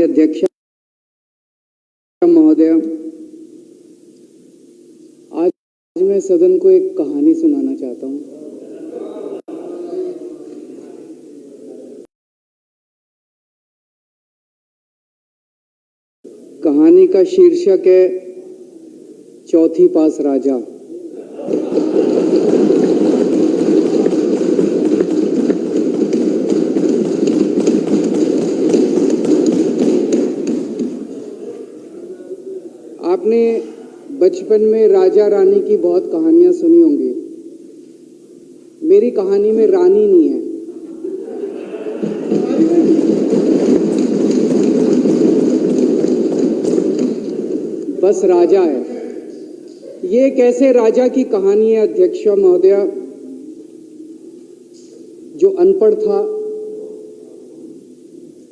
अध्यक्ष महोदय, आज मैं सदन को एक कहानी सुनाना चाहता हूँ। कहानी का शीर्षक है चौथी पास राजा। आपने बचपन में राजा रानी की बहुत कहानियां सुनी होंगी। मेरी कहानी में रानी नहीं है, बस राजा है। ये एक ऐसे राजा की कहानी है अध्यक्ष महोदय, जो अनपढ़ था,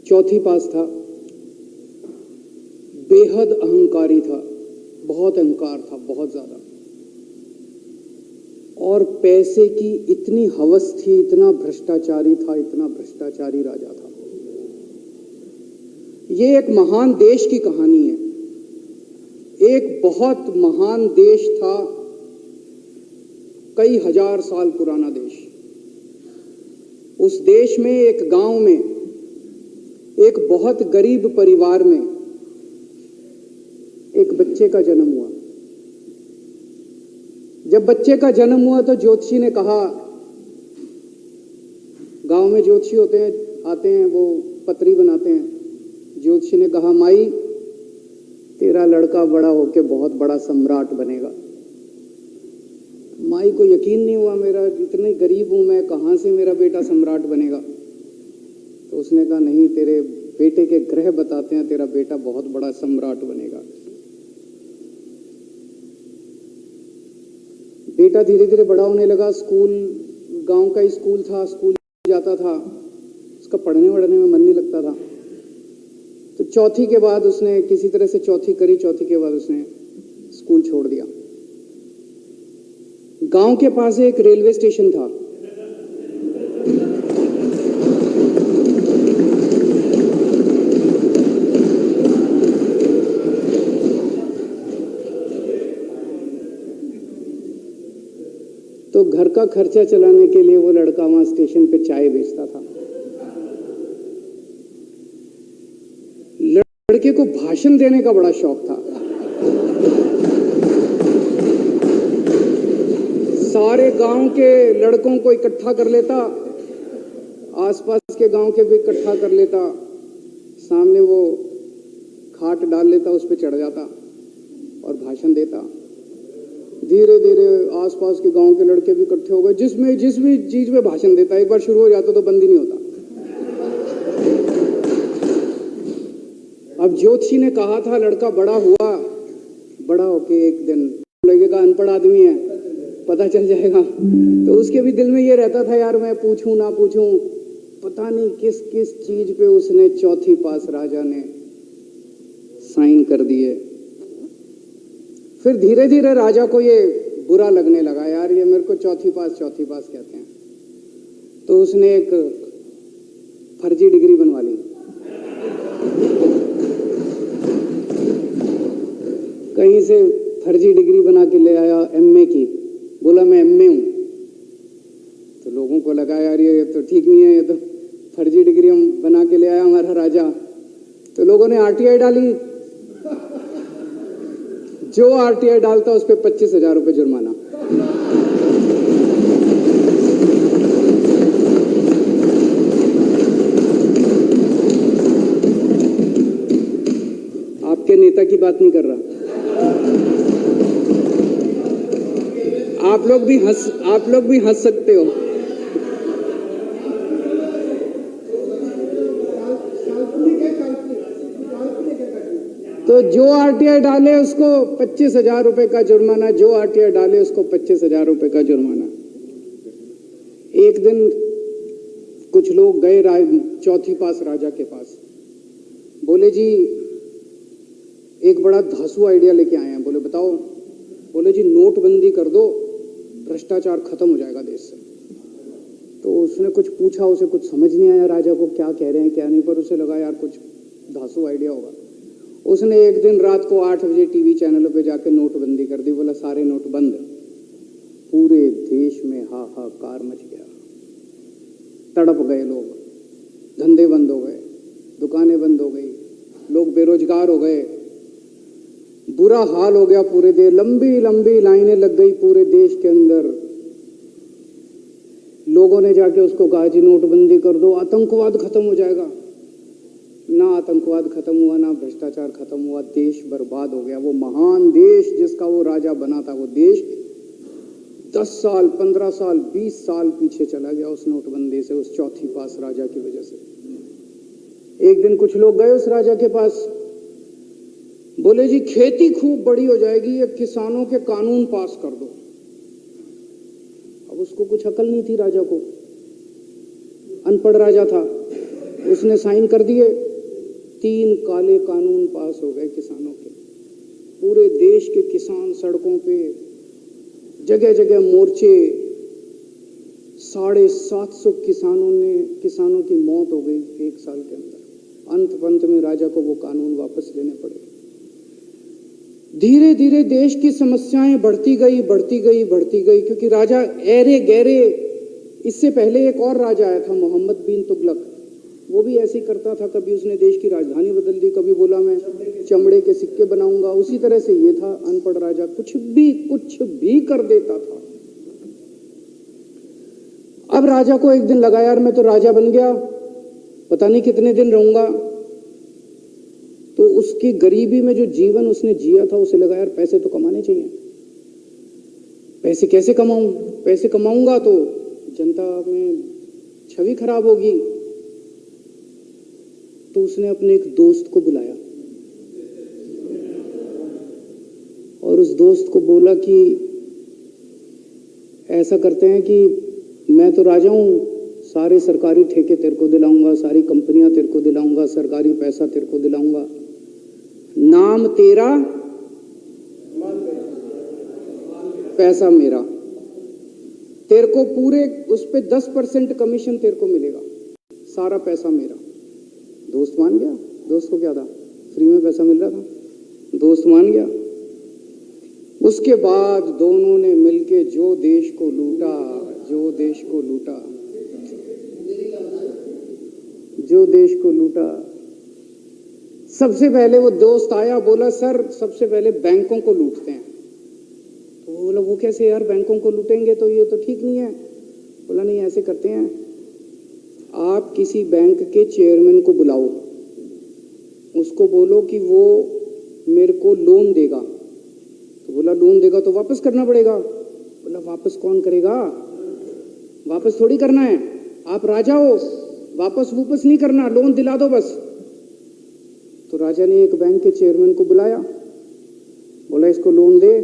चौथी पास था, बेहद अहंकारी था, बहुत अहंकार था, बहुत ज्यादा, और पैसे की इतनी हवस थी, इतना भ्रष्टाचारी था, इतना भ्रष्टाचारी राजा था। ये एक महान देश की कहानी है। एक बहुत महान देश था, कई हजार साल पुराना देश। उस देश में एक गांव में एक बहुत गरीब परिवार में एक बच्चे का जन्म हुआ। जब बच्चे का जन्म हुआ तो ज्योतिषी ने कहा, गांव में ज्योतिषी होते हैं, आते हैं, वो पत्री बनाते हैं। ज्योतिषी ने कहा, माई तेरा लड़का बड़ा होके बहुत बड़ा सम्राट बनेगा। माई को यकीन नहीं हुआ, मेरा इतनी गरीब हूं मैं, कहां से मेरा बेटा सम्राट बनेगा। तो उसने कहा, नहीं, तेरे बेटे के ग्रह बताते हैं तेरा बेटा बहुत बड़ा सम्राट बनेगा। बेटा धीरे धीरे बड़ा होने लगा। स्कूल, गांव का ही स्कूल था, स्कूल जाता था, उसका पढ़ने वढ़ने में मन नहीं लगता था। तो चौथी के बाद उसने किसी तरह से चौथी करी, चौथी के बाद उसने स्कूल छोड़ दिया। गांव के पास एक रेलवे स्टेशन था। तो घर का खर्चा चलाने के लिए वो लड़का वहां स्टेशन पे चाय बेचता था। लड़के को भाषण देने का बड़ा शौक था। सारे गांव के लड़कों को इकट्ठा कर लेता, आसपास के गांव के भी इकट्ठा कर लेता, सामने वो खाट डाल लेता, उस पर चढ़ जाता और भाषण देता। धीरे धीरे आसपास के गांव के लड़के भी इकट्ठे हो गए। जिस भी चीज में भाषण देता, एक बार शुरू हो जाता तो बंद ही नहीं होता। अब ज्योतिषी ने कहा था, लड़का बड़ा हुआ, बड़ा होके एक दिन लगेगा, अनपढ़ आदमी है, पता चल जाएगा। तो उसके भी दिल में ये रहता था, यार मैं पूछूं ना पूछूं। पता नहीं किस किस चीज पे उसने चौथी पास राजा ने साइन कर दिए। फिर धीरे धीरे राजा को ये बुरा लगने लगा, यार ये मेरे को चौथी पास कहते हैं। तो उसने एक फर्जी डिग्री बनवा ली। कहीं से फर्जी डिग्री बना के ले आया, एमए की। बोला मैं एमए हूं। तो लोगों को लगा, यार ये तो ठीक नहीं है, ये तो फर्जी डिग्री हम बना के ले आया हमारा राजा। तो लोगों ने आरटीआई डाली। जो आरटीआई डालता उस पर 25,000 रुपये जुर्माना। आपके नेता की बात नहीं कर रहा। आप लोग भी हंस सकते हो। तो जो आरटीआई डाले उसको 25,000 रुपए का जुर्माना, जो आरटीआई डाले उसको 25,000 रुपए का जुर्माना। एक दिन कुछ लोग गए चौथी पास राजा के पास। बोले, जी एक बड़ा धांसू आइडिया लेके आए हैं। बोले, बताओ। बोले, जी नोटबंदी कर दो, भ्रष्टाचार खत्म हो जाएगा देश से। तो उसने कुछ पूछा, उसे कुछ समझ नहीं आया राजा को क्या कह रहे हैं क्या नहीं, पर उसे लगा यार कुछ धासु आइडिया होगा। उसने एक दिन रात को 8 बजे टीवी चैनलों पे जाके नोटबंदी कर दी, बोला सारे नोट बंद। पूरे देश में हाहाकार मच गया, तड़प गए लोग, धंधे बंद हो गए, दुकानें बंद हो गई, लोग बेरोजगार हो गए, बुरा हाल हो गया पूरे देश। लंबी लंबी लाइनें लग गई पूरे देश के अंदर। लोगों ने जाके उसको कहा जी नोटबंदी कर दो, आतंकवाद खत्म हो जाएगा। ना आतंकवाद खत्म हुआ, ना भ्रष्टाचार खत्म हुआ, देश बर्बाद हो गया। वो महान देश जिसका वो राजा बना था, वो देश 10 साल 15 साल 20 साल पीछे चला गया उस नोटबंदी से, उस चौथी पास राजा की वजह से। एक दिन कुछ लोग गए उस राजा के पास, बोले जी खेती खूब बड़ी हो जाएगी, ये किसानों के कानून पास कर दो। अब उसको कुछ अकल नहीं थी राजा को, अनपढ़ राजा था। उसने साइन कर दिए, 3 काले कानून पास हो गए किसानों के। पूरे देश के किसान सड़कों पे, जगह जगह मोर्चे, 750 किसानों की मौत हो गई 1 साल के अंदर। अंत में राजा को वो कानून वापस लेने पड़े। धीरे धीरे देश की समस्याएं बढ़ती गई, क्योंकि राजा ऐरे गहरे। इससे पहले एक और राजा आया था, मोहम्मद बिन तुगलक, वो भी ऐसे ही करता था। कभी उसने देश की राजधानी बदल दी, कभी बोला मैं चमड़े के सिक्के बनाऊंगा। उसी तरह से ये था, अनपढ़ राजा, कुछ भी कर देता था। अब राजा को एक दिन लगा यार मैं तो राजा बन गया, पता नहीं कितने दिन रहूंगा। तो उसकी गरीबी में जो जीवन उसने जिया था, उसे लगा यार पैसे तो कमाने चाहिए। पैसे कैसे कमाऊं? पैसे कमाऊंगा तो जनता में छवि खराब होगी। तो उसने अपने एक दोस्त को बुलाया और उस दोस्त को बोला कि ऐसा करते हैं कि मैं तो राजा हूं, सारे सरकारी ठेके तेरे को दिलाऊंगा, सारी कंपनियां तेरे को दिलाऊंगा, सरकारी पैसा तेरे को दिलाऊंगा, नाम तेरा, पैसा मेरा। तेरे को पूरे उस पे 10% कमीशन तेरे को मिलेगा, सारा पैसा मेरा। दोस्त मान गया। दोस्त को क्या था, फ्री में पैसा मिल रहा था, दोस्त मान गया। उसके बाद दोनों ने मिलके जो देश को लूटा, जो देश को लूटा। सबसे पहले वो दोस्त आया, बोला सर सबसे पहले बैंकों को लूटते हैं। तो वो बोला वो कैसे यार, बैंकों को लूटेंगे तो ये तो ठीक नहीं है। बोला नहीं ऐसे करते हैं, आप किसी बैंक के चेयरमैन को बुलाओ, उसको बोलो कि वो मेरे को लोन देगा। तो बोला लोन देगा तो वापस करना पड़ेगा। बोला वापस कौन करेगा, वापस थोड़ी करना है, आप राजा हो, वापस नहीं करना, लोन दिला दो बस। तो राजा ने एक बैंक के चेयरमैन को बुलाया, बोला इसको लोन दे।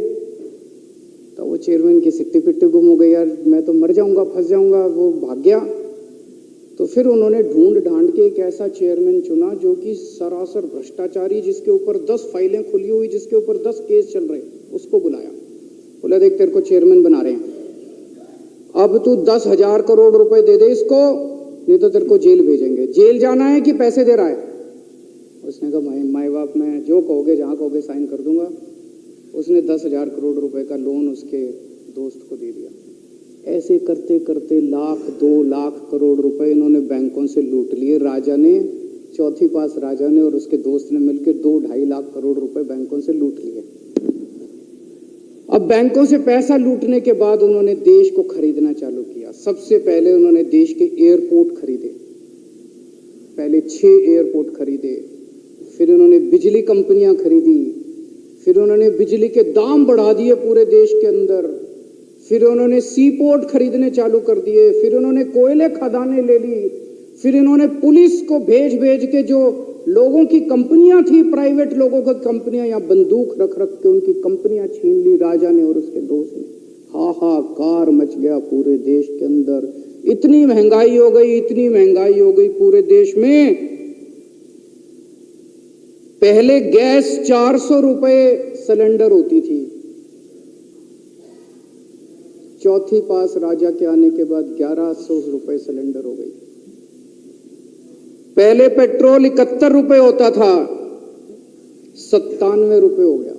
तो वो चेयरमैन की सिट्टी पिट्टी गुम हो गई, यार मैं तो मर जाऊंगा, फंस जाऊंगा, वो भाग गया। तो फिर उन्होंने ढूंढ ढांड के एक ऐसा चेयरमैन चुना जो कि सरासर भ्रष्टाचारी, जिसके ऊपर 10 फाइलें खुली हुई, जिसके ऊपर 10 केस चल रहे, उसको बुलाया। बोला देख तेरे को चेयरमैन बना रहे हैं, अब तू 10,000 करोड़ रुपए दे दे इसको, नहीं तो तेरे को जेल भेजेंगे। जेल जाना है कि पैसे दे रहा है? उसने कहा माई बाप मैं जो कहोगे जहाँ कहोगे साइन कर दूंगा। उसने 10,000 करोड़ रुपए का लोन उसके दोस्त को दे दिया। ऐसे करते करते 1,00,000 2,00,000 करोड़ रुपए इन्होंने बैंकों से लूट लिए। राजा ने, चौथी पास राजा ने और उसके दोस्त ने मिलकर 2-2.5 लाख करोड़ रुपए बैंकों से लूट लिए। अब बैंकों से पैसा लूटने के बाद उन्होंने देश को खरीदना चालू किया। सबसे पहले उन्होंने देश के एयरपोर्ट खरीदे, पहले 6 एयरपोर्ट खरीदे, फिर उन्होंने बिजली कंपनियां खरीदी, फिर उन्होंने बिजली के दाम बढ़ा दिए पूरे देश के अंदर, फिर उन्होंने सी पोर्ट खरीदने चालू कर दिए, फिर उन्होंने कोयले खदानें ले ली, फिर इन्होंने पुलिस को भेज के जो लोगों की कंपनियां थी, प्राइवेट लोगों की कंपनियां, या बंदूक रख के उनकी कंपनियां छीन ली राजा ने और उसके दोस्त ने। हाहाकार मच गया पूरे देश के अंदर। इतनी महंगाई हो गई पूरे देश में। पहले गैस 400 रुपए सिलेंडर होती थी, चौथी पास राजा के आने के बाद 1100 रुपए सिलेंडर हो गई। पहले पेट्रोल 71 रुपए होता था, 97 रुपए हो गया।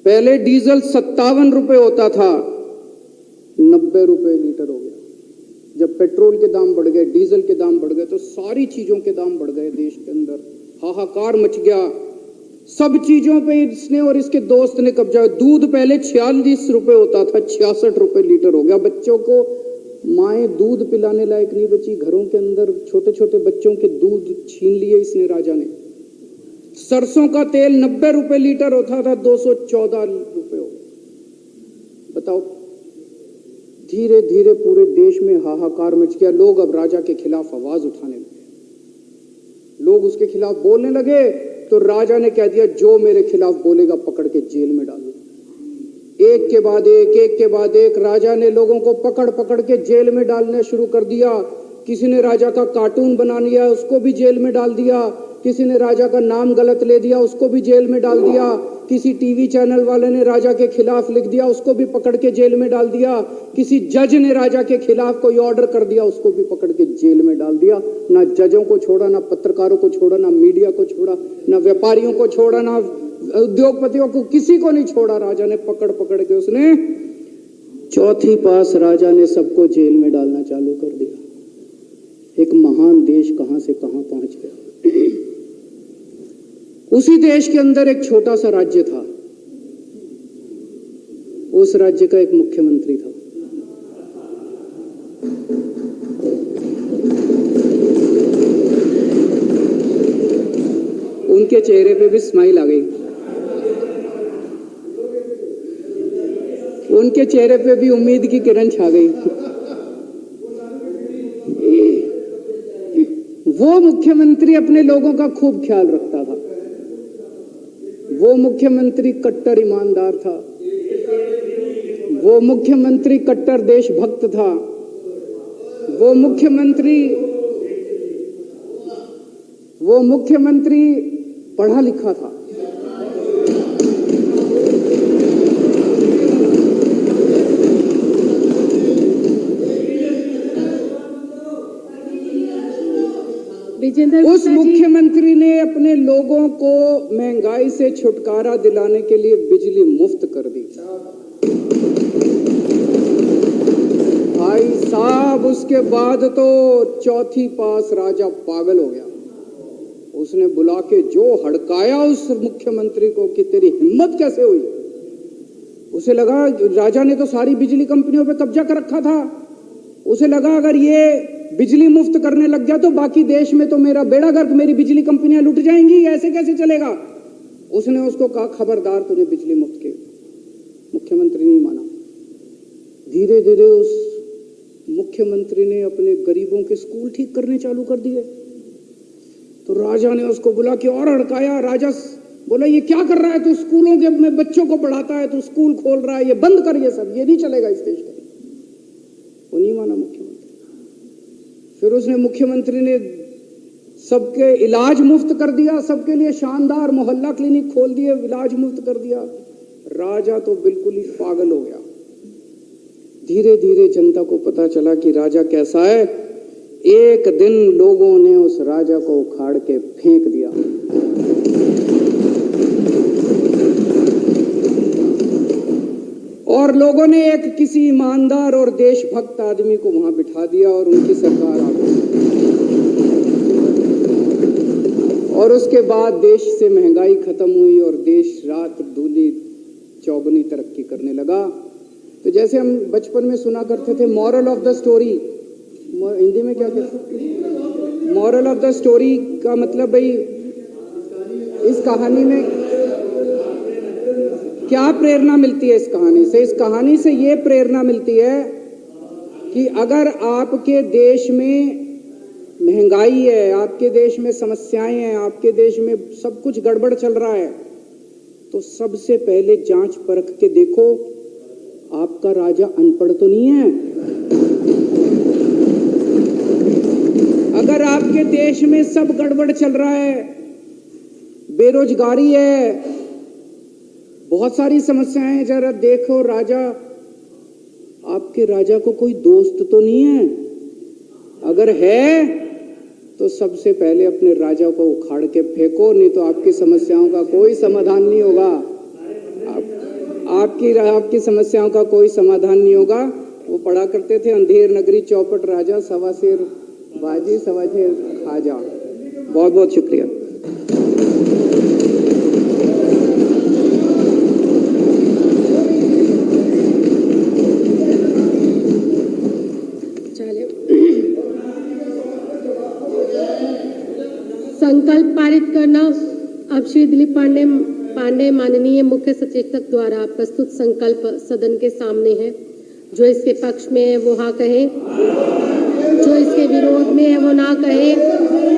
पहले डीजल 57 रुपए होता था, 90 रुपए लीटर हो गया। जब पेट्रोल के दाम बढ़ गए, डीजल के दाम बढ़ गए, तो सारी चीजों के दाम बढ़ गए। देश के अंदर हाहाकार मच गया। सब चीजों पे इसने और इसके दोस्त ने कब्जा। दूध पहले 46 रुपए होता था, 66 रुपए लीटर हो गया। बच्चों को माएँ दूध पिलाने लायक नहीं बची। घरों के अंदर छोटे छोटे बच्चों के दूध छीन लिए इसने, राजा ने। सरसों का तेल 90 रुपए लीटर होता था, 214 रुपए हो गया। बताओ, धीरे धीरे पूरे देश में हाहाकार मच गया। लोग अब राजा के खिलाफ आवाज उठाने लगे, लोग उसके खिलाफ बोलने लगे। तो राजा ने कह दिया, जो मेरे खिलाफ बोलेगा पकड़ के जेल में डाल दो। एक के बाद एक राजा ने लोगों को पकड़ पकड़ के जेल में डालना शुरू कर दिया। किसी ने राजा का कार्टून बना लिया, उसको भी जेल में डाल दिया। किसी ने राजा का नाम गलत ले दिया, उसको भी जेल में डाल दिया। किसी टीवी चैनल वाले ने राजा के खिलाफ लिख दिया, उसको भी पकड़ के जेल में डाल दिया। किसी जज ने राजा के खिलाफ कोई ऑर्डर कर दिया, उसको भी पकड़ के जेल में डाल दिया। ना जजों को छोड़ा, ना पत्रकारों को छोड़ा, ना मीडिया को छोड़ा, ना व्यापारियों को छोड़ा, ना उद्योगपतियों को, किसी को नहीं छोड़ा। राजा ने पकड़ पकड़ के उसने चौथी पास राजा ने सबको जेल में डालना चालू कर दिया। एक महान देश कहां से कहां पहुंच गया। उसी देश के अंदर एक छोटा सा राज्य था। उस राज्य का एक मुख्यमंत्री था। उनके चेहरे पे भी स्माइल आ गई, उनके चेहरे पे भी उम्मीद की किरण छा गई। वो मुख्यमंत्री अपने लोगों का खूब ख्याल रखता था। वो मुख्यमंत्री कट्टर ईमानदार था। वो मुख्यमंत्री कट्टर देशभक्त था। वो मुख्यमंत्री पढ़ा लिखा था। उस मुख्यमंत्री ने अपने लोगों को महंगाई से छुटकारा दिलाने के लिए बिजली मुफ्त कर दी। भाई साहब, उसके बाद तो चौथी पास राजा पागल हो गया। उसने बुला के जो हड़काया उस मुख्यमंत्री को कि तेरी हिम्मत कैसे हुई। उसे लगा राजा ने तो सारी बिजली कंपनियों पे कब्जा कर रखा था। उसे लगा अगर ये बिजली मुफ्त करने लग गया तो बाकी देश में तो मेरा बेड़ा गर्क, मेरी बिजली कंपनियां लुट जाएंगी, ऐसे कैसे चलेगा। उसने उसको कहा, खबरदार, तूने बिजली मुफ्त की। मुख्यमंत्री नहीं माना। धीरे धीरे उस मुख्यमंत्री ने अपने गरीबों के स्कूल ठीक करने चालू कर दिए। तो राजा ने उसको बुला के और हड़काया। राजा बोला, ये क्या कर रहा है तू, स्कूलों के में बच्चों को पढ़ाता है, तू स्कूल खोल रहा है, ये बंद कर, ये सब, ये नहीं चलेगा इस देश का। वो नहीं माना मुख्यमंत्री। फिर उसने मुख्यमंत्री ने सबके इलाज मुफ्त कर दिया, सबके लिए शानदार मोहल्ला क्लिनिक खोल दिए, इलाज मुफ्त कर दिया। राजा तो बिल्कुल ही पागल हो गया। धीरे धीरे जनता को पता चला कि राजा कैसा है। एक दिन लोगों ने उस राजा को उखाड़ के फेंक दिया। और लोगों ने एक किसी ईमानदार और देशभक्त आदमी को वहां बिठा दिया और उनकी सरकार आ गई। और उसके बाद देश से महंगाई खत्म हुई और देश रात दूनी चौगुनी तरक्की करने लगा। तो जैसे हम बचपन में सुना करते थे, moral of the story, Hindi में क्या कहते हैं, मॉरल ऑफ द स्टोरी का मतलब भाई इस कहानी में क्या प्रेरणा मिलती है। इस कहानी से, इस कहानी से ये प्रेरणा मिलती है कि अगर आपके देश में महंगाई है, आपके देश में समस्याएं हैं, आपके देश में सब कुछ गड़बड़ चल रहा है, तो सबसे पहले जांच परख के देखो आपका राजा अनपढ़ तो नहीं है। अगर आपके देश में सब गड़बड़ चल रहा है, बेरोजगारी है, बहुत सारी समस्याएं हैं, जरा देखो राजा, आपके राजा को कोई दोस्त तो नहीं है। अगर है तो सबसे पहले अपने राजा को उखाड़ के फेंको, नहीं तो आपकी समस्याओं का कोई समाधान नहीं होगा। आपकी समस्याओं का कोई समाधान नहीं होगा। वो पढ़ा करते थे, अंधेर नगरी चौपट राजा, सवा शेर बाजी सवा शेर खाजा। बहुत बहुत शुक्रिया। संकल्प पारित करना। अब श्री दिलीप पांडे माननीय मुख्य सचेतक द्वारा प्रस्तुत संकल्प सदन के सामने है। जो इसके पक्ष में है वो हाँ कहे, जो इसके विरोध में है वो ना कहे।